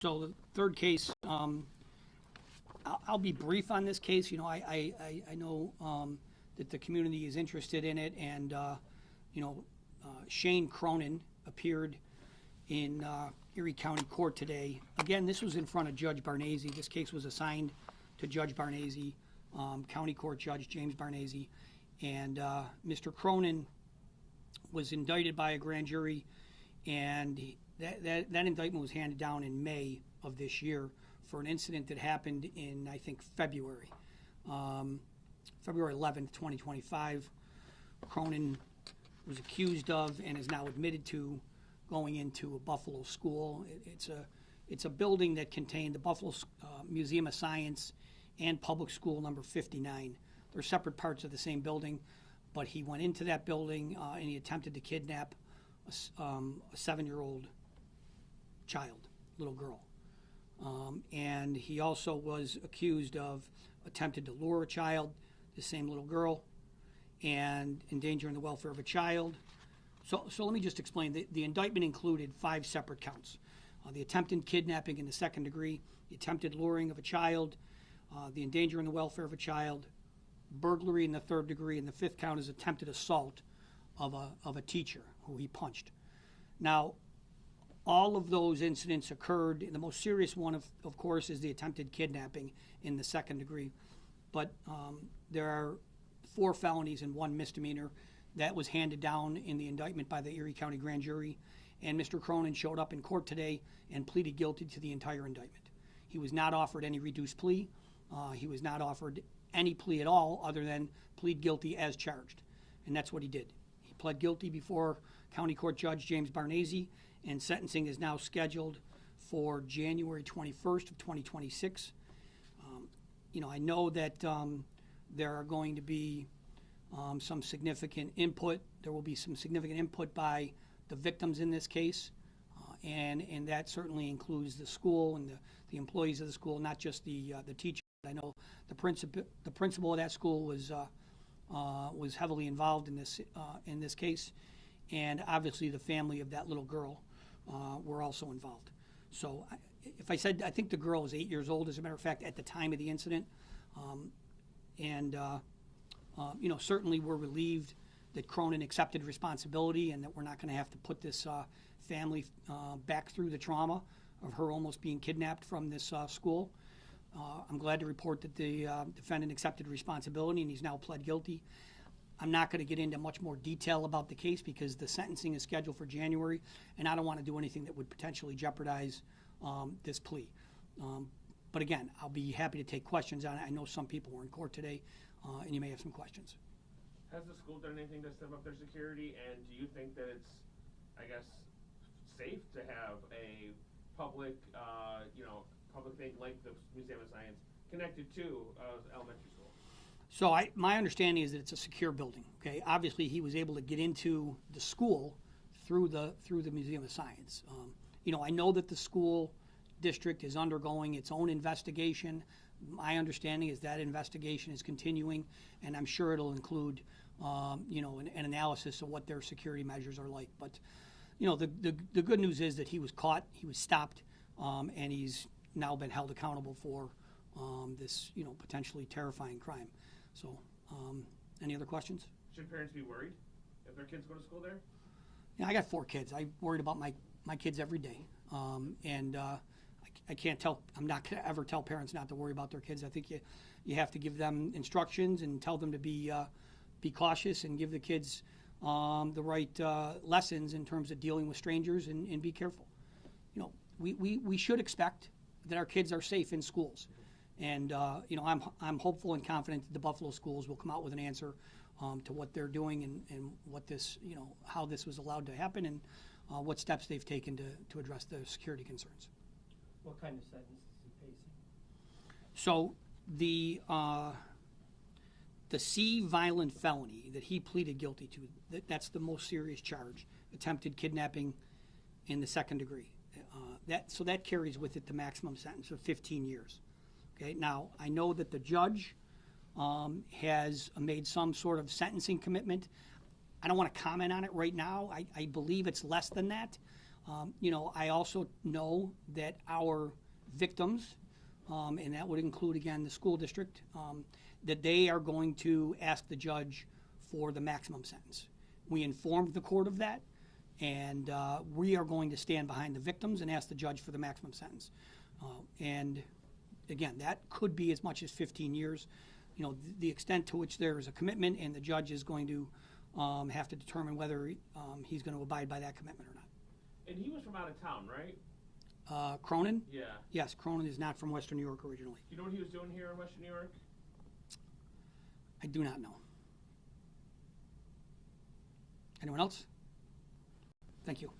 So the third case, I'll be brief on this case. I know that the community is interested in it, and Shane Cronin appeared in Erie County Court today. Again, this was in front of Judge Barnese. This case was assigned to Judge Barnese, County Court Judge James Barnese, and Mr. Cronin was indicted by a grand jury, and that indictment was handed down in May of this year for an incident that happened in, I think, February 11th, 2025. Cronin was accused of and is now admitted to going into a Buffalo school. It's a building that contained the Buffalo Museum of Science and Public School number 59. They're separate parts of the same building, but he went into that building and he attempted to kidnap a 7-year-old child, little girl. And he also was accused of attempted to lure a child, the same little girl, and endangering the welfare of a child. So let me just explain. The indictment included 5 separate counts. The attempted kidnapping in the second degree, the attempted luring of a child, the endangering the welfare of a child, burglary in the third degree, and the 5th count is attempted assault of a teacher who he punched. Now, all of those incidents occurred. The most serious one, of course, is the attempted kidnapping in the second degree. But there are 4 felonies and 1 misdemeanor. That was handed down in the indictment by the Erie County Grand Jury. And Mr. Cronin showed up in court today and pleaded guilty to the entire indictment. He was not offered any reduced plea. He was not offered any plea at all other than plead guilty as charged. And that's what he did. He pled guilty before County Court Judge James Barnese, and sentencing is now scheduled for January 21st of 2026. I know that there are going to be some significant input. There will be some significant input by the victims in this case, and that certainly includes the school and the employees of the school, not just the teachers. I know the principal of that school was heavily involved in this case, and obviously the family of that little girl were also involved. So I think the girl was 8 years old, as a matter of fact, at the time of the incident. Certainly we're relieved that Cronin accepted responsibility and that we're not going to have to put this family back through the trauma of her almost being kidnapped from this school. I'm glad to report that the defendant accepted responsibility and he's now pled guilty. I'm not going to get into much more detail about the case because the sentencing is scheduled for January, and I don't want to do anything that would potentially jeopardize this plea. But again, I'll be happy to take questions on it. I know some people were in court today, and you may have some questions. Has the school done anything to step up their security, and do you think that it's, safe to have a public, public thing like the Museum of Science connected to elementary school? So my understanding is that it's a secure building. Okay, obviously he was able to get into the school through the Museum of Science. I know that the school district is undergoing its own investigation. My understanding is that investigation is continuing, and I'm sure it'll include, an analysis of what their security measures are like. But, the good news is that he was caught, he was stopped, and he's now been held accountable for this, potentially terrifying crime. So, any other questions? Should parents be worried if their kids go to school there? Yeah, I got 4 kids. I'm worried about my kids every day. I can't tell, I'm not going to ever tell parents not to worry about their kids. I think you have to give them instructions and tell them to be cautious and give the kids the right lessons in terms of dealing with strangers and be careful. We should expect that our kids are safe in schools. And, I'm hopeful and confident that the Buffalo schools will come out with an answer to what they're doing and what this, how this was allowed to happen and what steps they've taken to address the security concerns. What kind of sentence is he facing? So the C violent felony that he pleaded guilty to, that's the most serious charge, attempted kidnapping in the second degree. So that carries with it the maximum sentence of 15 years. Okay. Now, I know that the judge has made some sort of sentencing commitment. I don't want to comment on it right now. I believe it's less than that. I also know that our victims, and that would include, again, the school district, that they are going to ask the judge for the maximum sentence. We informed the court of that, and we are going to stand behind the victims and ask the judge for the maximum sentence. And again, that could be as much as 15 years. The extent to which there is a commitment, and the judge is going to have to determine whether he's going to abide by that commitment or not. And he was from out of town, right? Cronin? Yeah. Yes, Cronin is not from Western New York originally. Do you know what he was doing here in Western New York? I do not know. Anyone else? Thank you.